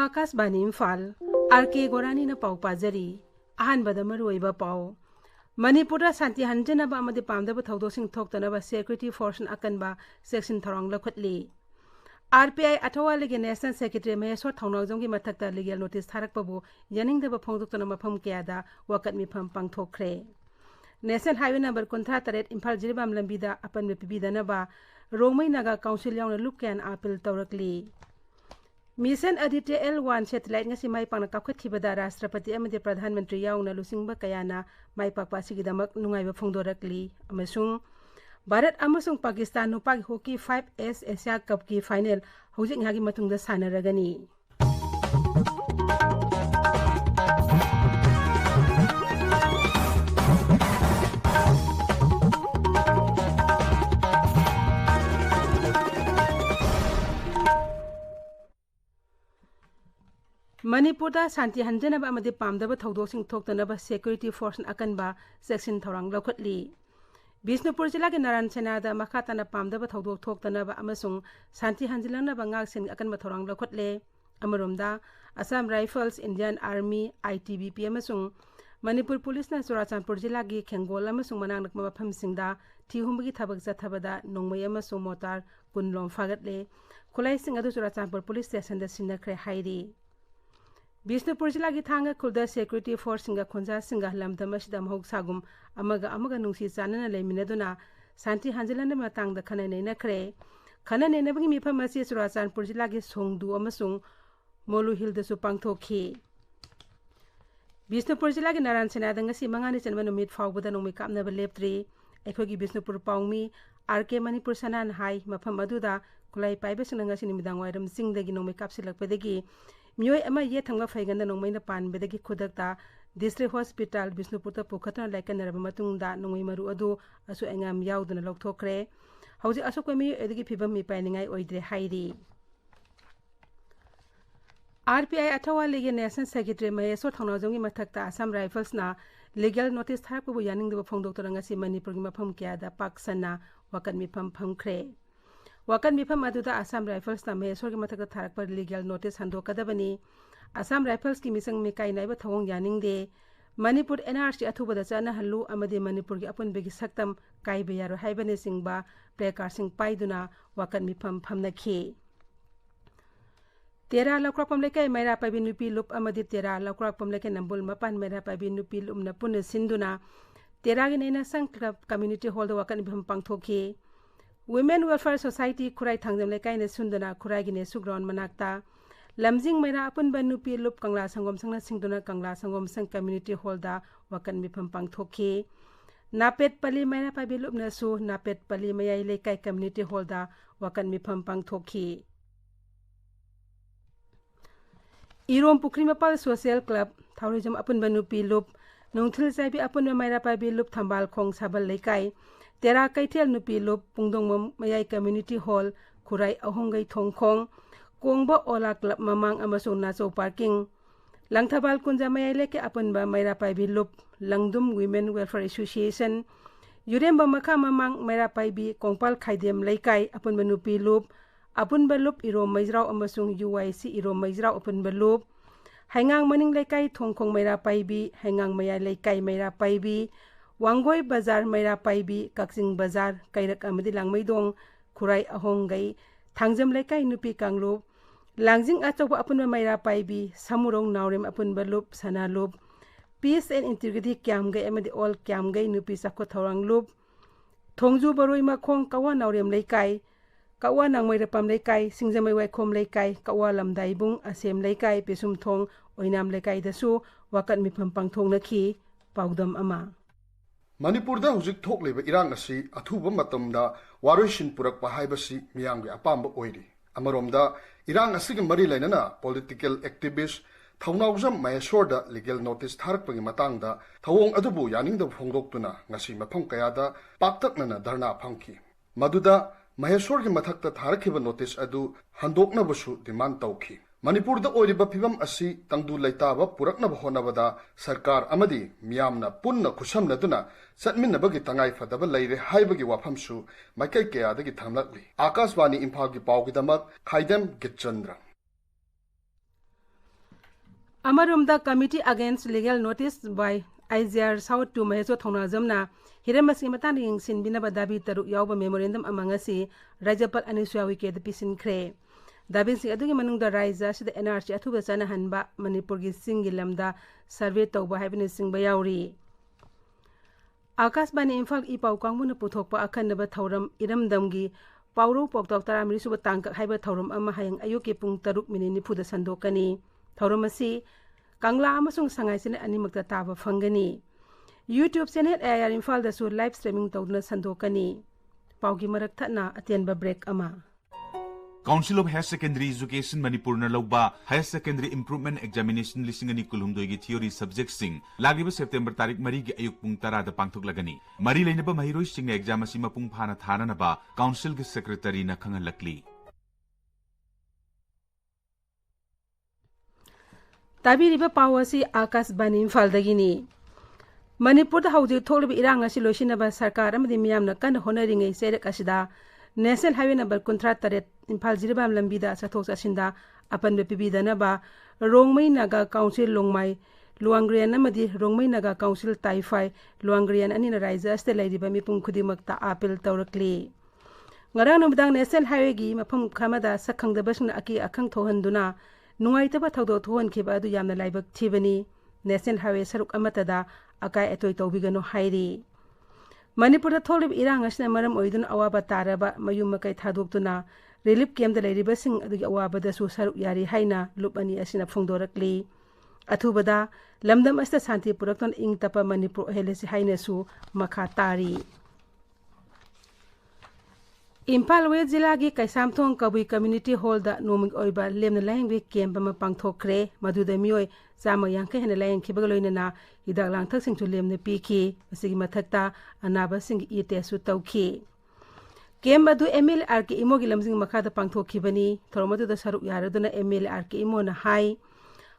Akashvani Imphal R.K.Gorani na pau pajari ahanbada maruiba pau Manipura santi hanjanaba amadi pamdaba thodosing thoktanaba security force akanba section tharang lakhutli RPI athawa lege national secretary mayasor thongnawjonggi mathakta legal notice tharakpabu yaningdaba phongdoktana mafam kayada wakat mifam pangthokre National Highway number 38 Imphal Jiribam lambida apan mepibidanaba Romai Naga Council yauna lupkan appeal tawrakli Mission Aditya L1 satellite nga si may pang nakakatibada Rastrapati amadi Pradhan Mantri yauna lusingba kayana may pagpasigidamak nungayba phongdorakli amasung Bharat amasung Pakistan no pag hockey 5S Asia Cup ki final hojik ngagi matungda sanaragani Manipurda santi hanjanaba amadi pamdaba thodosing thoktanaba security force akanba section thorang lakhutli Bisnupur jila ke Naran Senada makhatana pamdaba thodok thoktanaba amasung santi hanjilanaba ngaksin akanba thorang lakhutle amaromda Assam Rifles Indian Army ITBP amasung Manipur Police na Churachandpur jila gi Khengol amasung manang nakma phamsingda thihumbagi thabak jathabada nongmai amasung motar kunlom fagatle khulai sing adu Churachandpur Police Station da sinakre hairi Bisnupur jila gi thanga khulda security force singa khonja singa lamdam asida mahok sagum amaga nungsi chanana leiminaduna santi hanjalana matang da khana nei nakhre khana nei nabagi mifam asi Churachandpur jila gi songdu amasung molu hill da su pangthokhi Bisnupur jila gi Naran Senada ngasi mangani chanba numit fawbada nongmi kapna ba leptri ekhogi Bisnupur pawmi RK Manipur sanan hai mafam aduda kulai paibe singa ngasi nimidang wairam singdagi nongmi kapsilakpadagi Miyoi ama ye thangba faiganda nongmaina panbedagi khudakta district hospital Bisnupurta pukhatna laikanaraba matungda nongmai maru adu asu engam yauduna lokthokre hauji asokami edagi phibam mi painingai oidre hairi RPI athawa lege national secretary mayasor thongnawjonggi mathakta Assam Rifles na legal notice tharakpabu yaningdaba phongdoktora ngasi Manipurgi mafam kyada paksana wakan mifam phamkhre Wakan mifam aduda Assam Rifles na mayasor gi mathakta tharakpa legal notice handokadabani Assam Rifles ki misang mikai naiba thawong yaningde Manipur NRC athubada chana hallu amadi Manipur gi apun begi saktam kaibe yaro haibane singba prekar sing paiduna wakan mifam phamnakhi Tera lakrak pamlekai maira pabi nupi lup amadi tera lakrak pamlekai nambul mapan maira pabi nupi lup na pun sinduna tera gi naina sang club community hall da wakan mifam pangthokhi Women Welfare Society Kurai Thangjam Lekai ne Sundana Kurai Gine Sugron Manakta Lamjing Maira Apun Banupi Lup Kangla Sangom Sangna Singduna Kangla Sangom Sang Community Hall da Wakan Mifam Pangthokhi Napet Pali Maira Pabi Lup Nasu Napet Pali Mayai Lekai Community Hall da Wakan Mifam Pangthokhi Irom Pukrimapal Social Club Thaurijam Apun Banupi Lup Nungthil Saibi Apun Maira Pabi Lup Thambal Khong Sabal Lekai Tera Kaitel Nupi Lup Pungdong Mayai Community Hall Kurai Ahongai Thongkhong Kongba Ola Club Mamang amasung Nacho Parking Langthabal Kunja Mayai Leke Apunba Maira Paibi Lup Langdum Women Welfare Association Yuremba Makha Mamang Maira Paibi Kongpal Khaidem Laikai Apunba Nupi Lup Apunba Lup Iro Maijrao amasung UIC Iro Maijrao Apunba Lup Hangang Maning Laikai Thongkhong Maira Paibi Hangang Mayai Laikai Maira Paibi Wangoi Bazar Maira Paibi Kaksing Bazar Kairak Amadi Langmaidong Kurai Ahongai Thangjam Lekai Nupi Kanglup Langjing Achokba Apunba Maira Paibi Samurong Naurem Apunba Lup Sana Lup Peace and Integrity Kyamgai Amadi All Kyamgai Nupi Sakko Thorang Lup Thongju Baroi Makhong Kawa Naurem Lekai Kawa Nangmaira Pam Lekai Singjamai Waikhom Lekai Kawa Lamdaibung Asem Lekai Pesum Thong Oinam Lekai Dasu Wakat Mifam Pangthong Nakhi Paudam Ama Manipurda hujik thokleba irang asi athuba matamda waroishin purakpa haibasi miyanggi apamba oiri amaromda irang asigi mari lainana political activist thaunaujam mayasorda legal notice tharakpagi matangda thawong adubu yaningda phongdoktuna ngasi mafam kayada paktaknana dharna phangki maduda mayasorgi mathakta tharakhiba notice adu handoknabusu demand tawki Manipurda oiriba phibam asi tangdu laitaba puraknaba honabada sarkar amadi miyamna punna khusamnaduna satminnabagi tangai fadaba leire haibagi wafamsu maikai kayadagi thamlakli Akashvani Imphal gi pawgidamak Khaidem Geetchandra Amarumda Committee Against Legal Notice by IZR South to Maheso Thonazamna Hiramasi Matani Sinbinaba Dabi Taru Yauba Memorandum among us, Rajapal Aniswa Wiki the Pisin Cray. Dabin si adugi manungda Raisa si the NRC atuba sana hanba Manipurgi Singilamda survey tauba having sing bayauri. Akas bani Imphal ipau kangmuna puthokpa akhanaba thauram iramdamgi Pauro Poktok Taramri Suba Tanka Hyber Taurum Amahang Ayuki Pung Taruk Minini Puda Sandokani, Taurumasi, Kangla Amasung Sangaisin Animakta Tava Fangani. YouTube Senate Air Imphal the Sur live streaming Taudna Sandokani. Paugi Marakatna Atenba break Ama. Council of Higher Secondary Education Manipur na lauba Higher Secondary Improvement Examination lisingani kulumdoigi theory subject sing lagiba September tarik mari gi ayuk pung tara da pangthok lagani mari leinaba mahiroi sing exam asi mapung phana thana na ba council gi secretary na khangalakli Tabiriba pawasi Akas bani Imphal dagini Manipur da hauji tholiba irang asi loisinaba sarkar amadi miyamna kan honoringai serak asida National Highway number Kuntra Taret Imphal Jiribam Lambida Sathok Asinda Apan Pibida Naba Rongmai Naga Council Longmai Luangrian Namadi Rongmai Naga Council Taifai Luangrian Anina Raisa Stella Mipung Kudimakta Apple Taurakli Ngarang Nubdang National Highway Gi Mapum Kamada Sakang the Basan Aki Akang Tohanduna Nuaitaba Taudo Tohan Kibadu Yamna Laibak Tibani National Highway Saruk Amatada Akai Etoy Tobigano Hairi Manipur tholib irang asna maram oidun awaba taraba mayum makai thadokduna relief camp da leiriba sing adugi awaba da su saruk yari haina lupani asina phongdorakli athubada lamdam asta santi purakton ing tapa Manipur helesi haina su makha tari Imphal West Jilla gi Kaisamthong Kabui Community Hall da noming oiba lemna layang camp ma pangthokre maduda mioi Sama Yanke and Lang Kibagolina, Ida Lang Tuxing to Lim the Piki, Sigmatata, Anaba Sing Ite Sutauki. Kembadu Emil Arki Imogilamsing Makata Pangto Kibani, Tormoto the Saruk Yaraduna Emil Arki Imona High.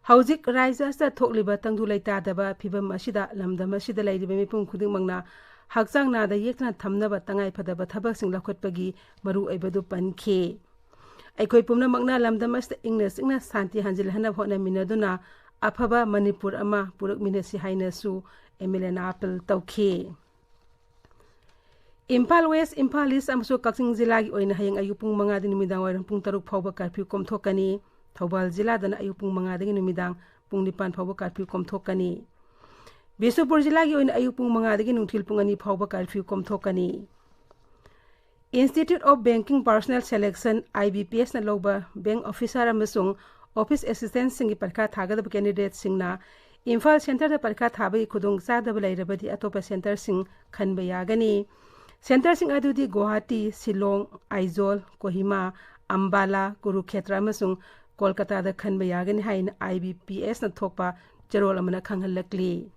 Hauzik rises the Tokliba Tangulata Daba, Piba Mashida, Lamda Mashida Lady Bemipum Kudimangna, Haksang na the Yekna Tamnaba Tangai Padaba Tabasing Lakotpagi, Maru Ebadu Panke. Aikoi Pumna Magna Lamda Master English Igna Santi Hanjil Hana Hona Minaduna. Apaba Manipur ama purak minasi haina su Emilena Apple Tauke. Imphal West Imphal East amso Kaksing Jilla gi oina hayang ayupung mga din numidang warang pung taruk phauba curfew komthokani Thobal Jilla dana ayupung mga din numidang pung nipan phauba curfew komthokani Bisupur Jilla gi oina ayupung mga din nungthil pung ani phauba curfew komthokani Institute of Banking Personnel Selection IBPS na loba bank officer amasung Office Assistant Singi Parka Thagada candidate Singna, Imphal Center the Parka Thabi Kudung Sada Rabadi Atopa Center Sing Kanbayagani, Center Sing Adudi Guwahati, Silong, Aizol, Kohima, Ambala, Kurukshetra Masung, Kolkata the Kanbayagani Hain IBPS na Thokpa, Jerolamana Kangalakli.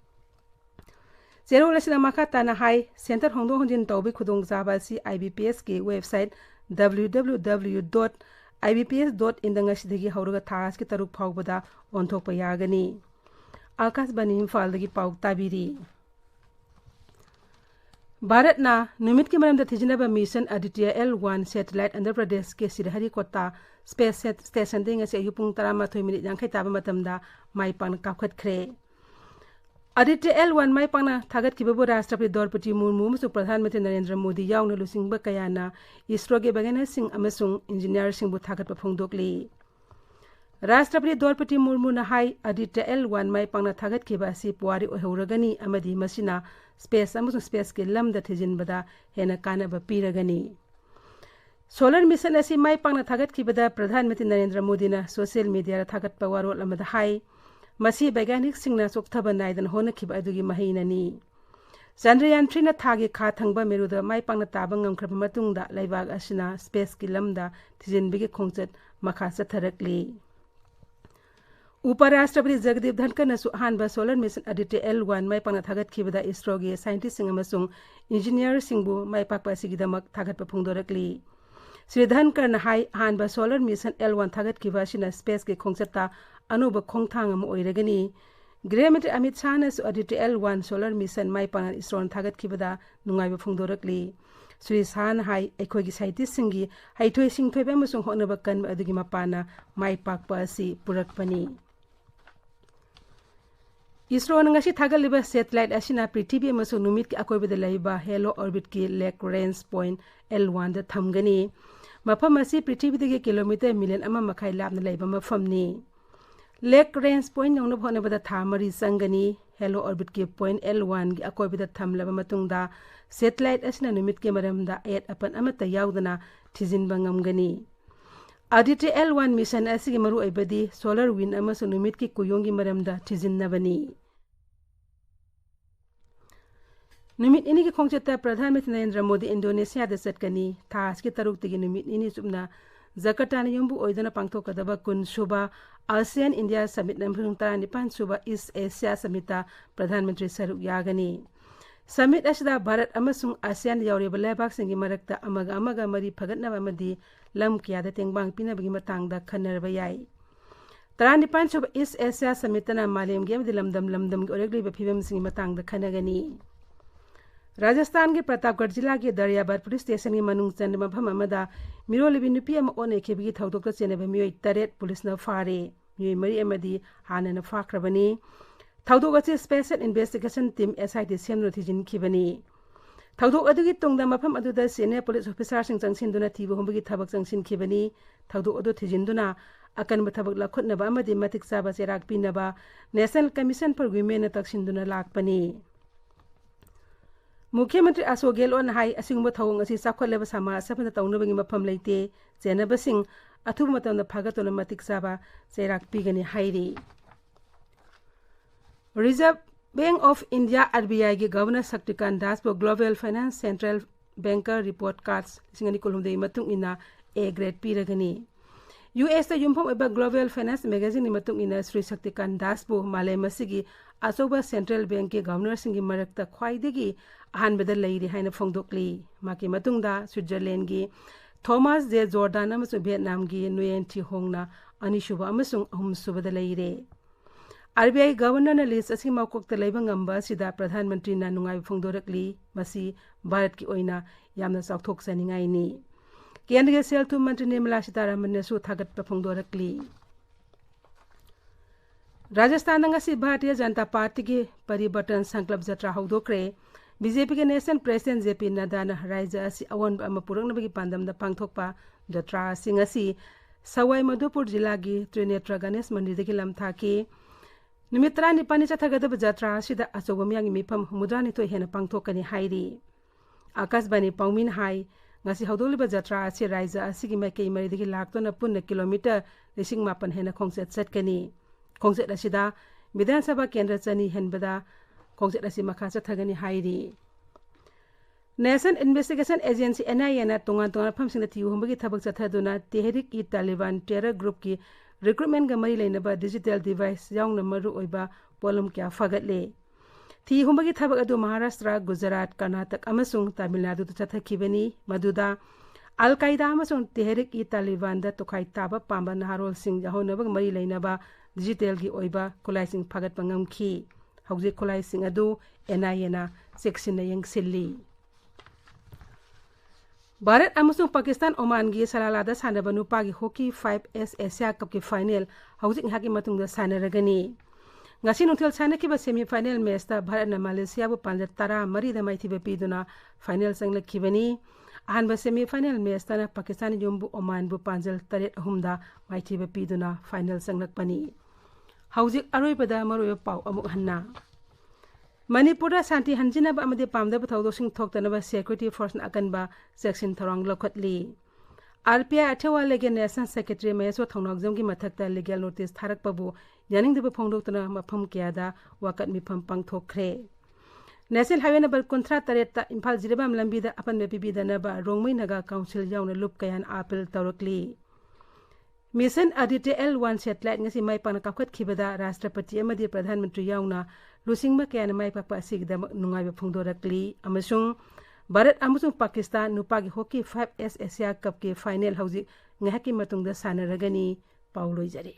Zero Lesina Makata na Hai, Center Hongdo Honjin Tobi Kudung Zabasi IBPS ki website www.ibps.in hauruga thas ki taruk phaubada onthokpa yagani Akas bani Imphal dagi pau tabiri Bharat na numit ki maramda thijinaba mission Aditya L1 satellite Andhra Pradesh ke Sirhari Kota space station ding ase yupung tarama 3 minute jangkhai taba matamda mai pan kapkhat khre Aditya L1 mai pangna thagat kibabu Rashtrapati Draupadi Murmu amasung Pradhan Mantri Narendra Modi yauna lusingba kayana ISRO ge bagana sing amasung engineer singbu thagat pa phongdokli Rashtrapati Draupadi Murmu na hai Aditya L1 mai pangna thagat kiba si puari ohauragani amadi masina space amasung space ke lamda thijinbada hena kana ba piragani Solar mission asi mai pangna thagat kibada Pradhan Mantri Narendra Modi na social media ra thagat pa warol amada hai Masi Baiganik Singna Soktaba Naidan Hona Kib Adugi Mahinani. Chandrayaan 3 na thagi kha thangba meruda mai pangna tabang ngamkhraba matungda laibag asina space ki lamda tijinbigi khongchat makha satharakli. Uparashtrapati Jagdeep Dhankhar na su hanba solar mission Aditya L1 mai pangna thagat kibada ISRO ge scientist sing amasung engineer singbu mai pakpa sigidamak thagat pa phungdorakli. Sri Dhankhar na hai hanba solar mission L1 thagat kiba sina space ge khongchata anuba khongthang am oiragani Grammatry Amit Shah na su Aditya L1 solar mission mai pangan ISRO thagat kibada nungaiba phungdorakli Sri San hai ekhogi scientist singi haithoi singthoi ba musung honaba kan adugi mapana mai pakpa asi purakpani ISRO ngasi thagaliba satellite asina prithvi amasung numit ki akoibada laiba hello orbit ki lake range point L1 da thamgani mafam asi prithvi dagi kilometer million ama makhai lapna laiba mafam ni lake range point yongna phone bada thamari sangani hello orbit ki point L1 gi akoibada thamlaba matungda satellite asina numit ki maramda ayat apan amata yaudana thijin bangamgani Aditya L1 mission asigi maru aibadi solar wind amasung numit ki kuyongi maramda thijinnabani numit ini ki khongcheta Pradhan Mantri Narendra Modi Indonesia da satkani thas ki taruk tigi numit ini chupna Jakarta na yumbu oidana pangthokadaba kun suba ASEAN India Summit namphung tarani pan suba East Asia Summita Pradhan Mantri saruk yagani Summit asida Bharat amasung ASEAN yaureba laibak singi marakta amaga mari phagatnaba amadi lam kiyada tengbang pinabagi matangda khanarba yai tarani pan suba East Asia Summitana malem gi amadi lamdam gi oregli ba phibam singi matangda khanagani Rajasthan के प्रतापगढ़ जिला के Dariyabad police station की मनुंग चंद मफम अमदा मिरोलिबि नुपी अम ओने खेबगी थौदोक चेनेब मियोय तरेट police न फारे मियोय मरी अमदी हाने न फाख्रबनी थौदोक अचे स्पेशल इन्वेस्टिगेशन टीम SIT सेमनो थिजिन खिबनी थौदोक अदुगी तुंगदा मफम अदुदा सीनियर पुलिस ऑफिसर सिंग चंगसिनदुना थिबो होमबगी थबक चंगसिन खिबनी थौदोक अदु थिजिनदुना अकनब थबक लखुटनबा अमदी मतिक साबा सेराक पिनबा नेशनल कमीशन फॉर वुमेन न तकसिनदुना लाकपनी मुख्यमंत्री अशोक गेहलोत हाई असिंगबो थौंग असि चाखोलेबा समाज सफन तौनबगी मफम लेते जेनबसिंग अथुब मतम फागतोन मतिक साबा चेराक पिगनी हाइरी reserve bank of India RBI के गवर्नर शक्तिकांत दास को global finance central banker report cards सिंगनी कोलुमदे मतुंग इना A ग्रेड पिरगनी US युमफम एबा ग्लोबल फाइनेंस मैगजीन नि मतुंग इना श्री शक्तिकांत दास बो मालेमसिगी अचौबा सेंट्रल बैंक के गवर्नर सिंगी मरक्ता ख्वाइदगी अहानबदा लेरी हाइना फोंदोकली माके मतुंगदा स्विट्जरलैंड की थॉमस जे जॉर्डान अमसुंग वियतनाम की नुएन थी होंगना अनिसुबा अमसुंग अहुमसुबदा लेरे RBI गवर्नर न लिस्ट असि मौकोकता लेबा ngamba सिदा प्रधानमंत्री ना नुंगाई फोंदोरकली मसी भारत की ओइना यामना चाउथोक सनिंगाई नि केंद्रीय सेल थुम मंत्री निर्मला सीतारामन ने सु थागत फोंदोरकली राजस्थान ngasi भारतीय जनता पार्टी की परिवर्तन संकल्प जत्रा हौदोक्रे BJP के नेशनल प्रेसिडेंट JP नड्डा न राज्य असि अवन अमा पुरंगनबगी पांदमदा पांगथोकपा जत्रा सिंग असि सवाई माधोपुर जिला की त्रिनेत्र गणेश मंदिर लमथा की निमित्रा निपानी चथगदब जत्रा असिदा अचौब मियांगी मिफम हुमुद्रानी तो हेन पांगथोकनी हाइरी आकाशवाणी पाउमिन हाई ngasi हौदोलिबा जत्रा असि राज्य असि की माइकई मरिदगी लाक्तोन पुन्न किलोमीटर 8,000 हेन खोंगसेट चटकनी खोंगसेट असिदा विधानसभा केंद्र चनी हेनबदा खोंगसेट असि मखा चथगनी हाइरी नेशनल इन्वेस्टिगेशन एजेंसी NIA ना तोंगान फमसिंग थियु होमबगी थबक चथदुना तेहरिक ई तालिबान टेरर ग्रुप की रिक्रूटमेंट गमरी लेनबा डिजिटल डिवाइस याउन मरु ओइबा पोलम क्या फगतले थी होमबगी थबक अदु महाराष्ट्र गुजरात कर्नाटक अमसुंग तमिलनाडु चथखिबनी मदुदा अल कायदा अमसुंग तेहरिक ई तालिबान दा तोखाई ताबा पांबा नहारोल सिंह याहोनबग मरी लेनबा डिजिटल की ओइबा खुलाइसिंग फगत पंगमखी हौजे खुलाइसिंग अदु NIA ना सेक्शन यंगसिल्ली भारत अमसुंग पाकिस्तान ओमान की सलालादा सानबा नुपागी हॉकी 5S एशिया कप की फाइनल हौजिक हाकी मतुंगदा सानरगनी ngasi nuthil sanakhiba semi final match ta Bharat na Malaysia bu panja 13 da maithiba piduna final sanglakhibani ahanba semi final match ta na Pakistan yumbu Oman bu panjal 3 da maithiba piduna final sanglakpani hauzik aroibada maroyo pau amuk hanna Manipur Santi Hanjinaba amade pamda thawdo sing thoktanaba security force na akanba section tharang lokhatli RPI athewa lege national secretary meso thongnokjam ki mathakta legal notice tharak pabu yaning de phongdoktana mafam kyada wakat mifam pangthokre national highway number 38 ta Imphal jirabam lambi da apan mepi da na ba rongmai naga council yauna lup kayan appeal tawrakli mission Aditya L1 satellite ngasi mai pana kapkhat khibada rashtrapati amadi pradhan mantri yauna lusingma kayan mai pakpa sigda nungai ba phongdorakli amasung Bharat अमसुंग पाकिस्तान नुपागी hockey 5S Asia cup के final हौजिक ngahaki matungda sanaragani pauloijare